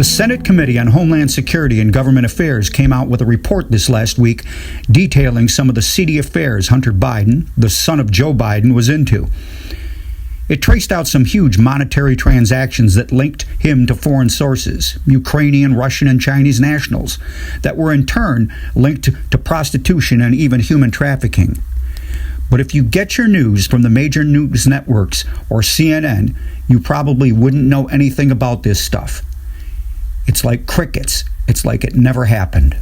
The Senate Committee on Homeland Security and Government Affairs came out with a report this last week detailing some of the seedy affairs Hunter Biden, the son of Joe Biden, was into. It traced out some huge monetary transactions that linked him to foreign sources, Ukrainian, Russian, and Chinese nationals, that were in turn linked to prostitution and even human trafficking. But if you get your news from the major news networks or CNN, you probably wouldn't know anything about this stuff. It's like crickets. It's like it never happened.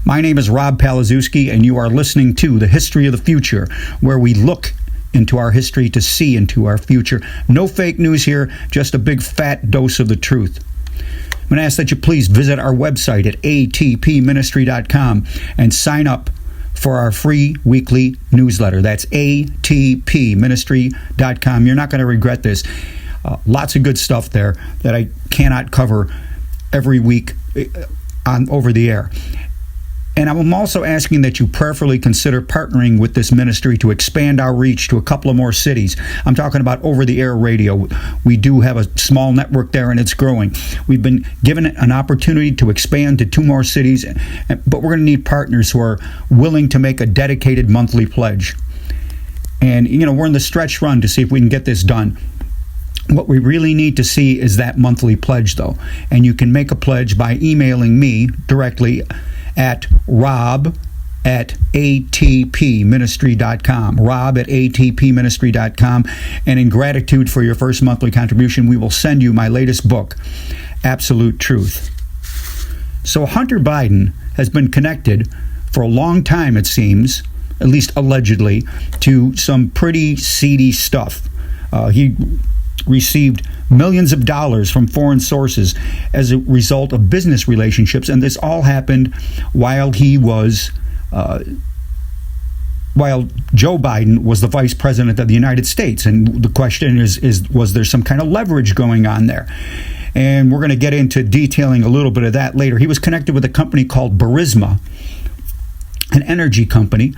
My name is Rob Palazewski, and you are listening to The History of the Future, where we look into our history to see into our future. No fake news here, just a big fat dose of the truth. I'm going to ask that you please visit our website at atpministry.com and sign up for our free weekly newsletter. That's atpministry.com. You're not going to regret this. Lots of good stuff there that I cannot cover every week on over the air. And I'm also asking that you prayerfully consider partnering with this ministry to expand our reach to a couple of more cities. I'm talking about over-the-air radio. We do have a small network there, and it's growing. We've been given an opportunity to expand to 2 more cities, but we're going to need partners who are willing to make a dedicated monthly pledge. And, we're in the stretch run to see if we can get this done. What we really need to see is that monthly pledge, though. And you can make a pledge by emailing me directly at rob@atpministry.com, rob@atpministry.com. And in gratitude for your first monthly contribution, we will send you my latest book, Absolute Truth. So Hunter Biden has been connected for a long time, it seems, at least allegedly, to some pretty seedy stuff. He received millions of dollars from foreign sources as a result of business relationships, and this all happened while while Joe Biden was the vice president of the United States. And the question is was there some kind of leverage going on there? And we're going to get into detailing a little bit of that later. He was connected with a company called Burisma, an energy company,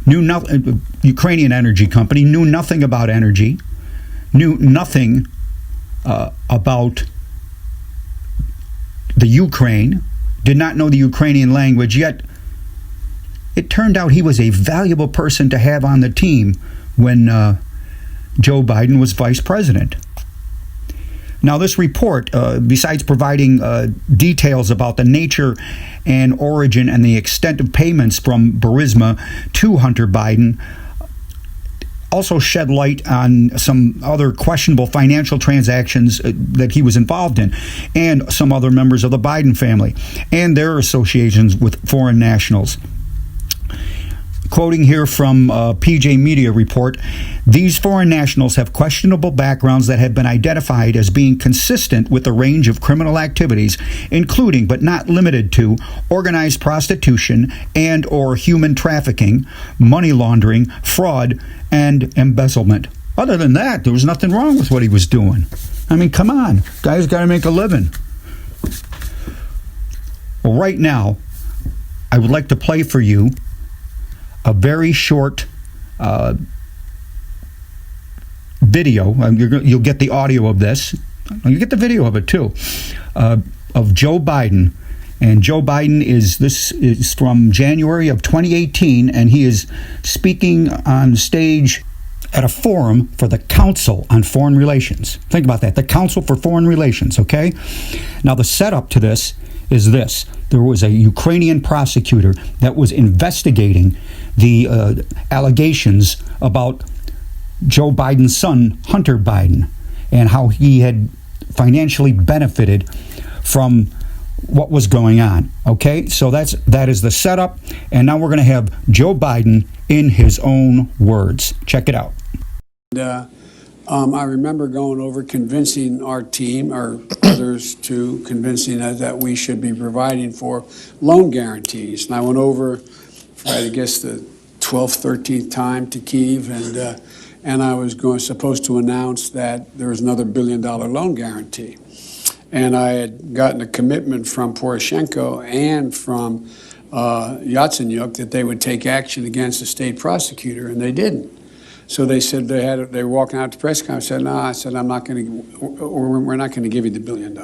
Ukrainian energy company, knew nothing about energy, knew nothing about the Ukraine, did not know the Ukrainian language, yet it turned out he was a valuable person to have on the team when Joe Biden was vice president. Now, this report, besides providing details about the nature and origin and the extent of payments from Burisma to Hunter Biden, also shed light on some other questionable financial transactions that he was involved in, and some other members of the Biden family and their associations with foreign nationals. Quoting here from BMG Media report, these foreign nationals have questionable backgrounds that have been identified as being consistent with a range of criminal activities, including but not limited to organized prostitution and or human trafficking, money laundering, fraud, and embezzlement. Other than that, there was nothing wrong with what he was doing. I mean, come on. Guy's got to make a living. Well, right now, I would like to play for you a very short video. You'll get the audio of this. You get the video of it too, of Joe Biden. And Joe Biden is from January of 2018, and he is speaking on stage at a forum for the Council on Foreign Relations. Think about that, the Council for Foreign Relations, okay? Now, the setup to this is this. There was a Ukrainian prosecutor that was investigating the allegations about Joe Biden's son, Hunter Biden, and how he had financially benefited from what was going on. Okay, so that is the setup, and now we're going to have Joe Biden in his own words. Check it out. I remember going over convincing our team, or others, to convincing us that we should be providing for loan guarantees. And I went over for, I guess, the 12th, 13th time to Kyiv, and I was supposed to announce that there was another $1 billion loan guarantee. And I had gotten a commitment from Poroshenko and from Yatsenyuk that they would take action against the state prosecutor, and they didn't. So they said they were walking out to press conference. I said, no, I'm not going to, we're not going to give you the $1 billion.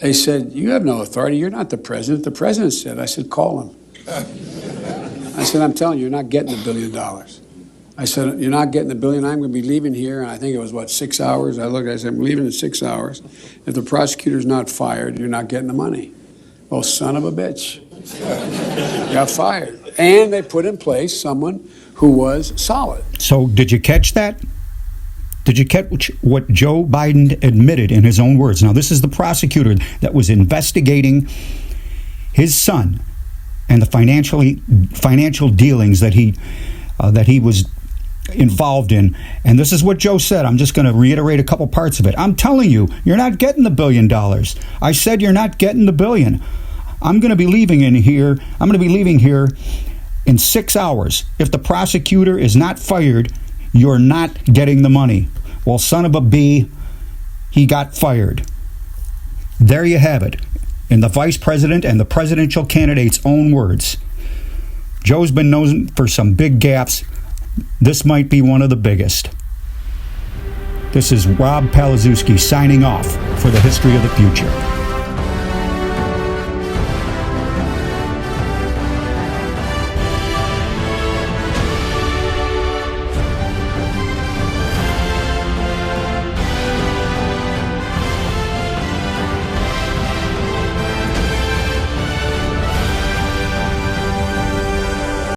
They said, you have no authority. You're not the president. The president said. I said, call him. I said, I'm telling you, you're not getting $1 billion. I said, you're not getting $1 billion. I'm going to be leaving here. And I think it was, 6 hours? I said, I'm leaving in 6 hours. If the prosecutor's not fired, you're not getting the money. Well, son of a bitch. Got fired. And they put in place someone who was solid. So did you catch that? Did you catch what Joe Biden admitted in his own words? Now, this is the prosecutor that was investigating his son and the financial dealings that he was involved in. And this is what Joe said. I'm just going to reiterate a couple parts of it. I'm telling you, you're not getting the $1 billion. I said you're not getting the $1 billion. I'm going to be leaving here in 6 hours. If the prosecutor is not fired, you're not getting the money. Well, son of a B, he got fired. There you have it, in the vice president and the presidential candidate's own words. Joe's been known for some big gaps. This might be one of the biggest. This is Rob Palazewski signing off for the History of the Future.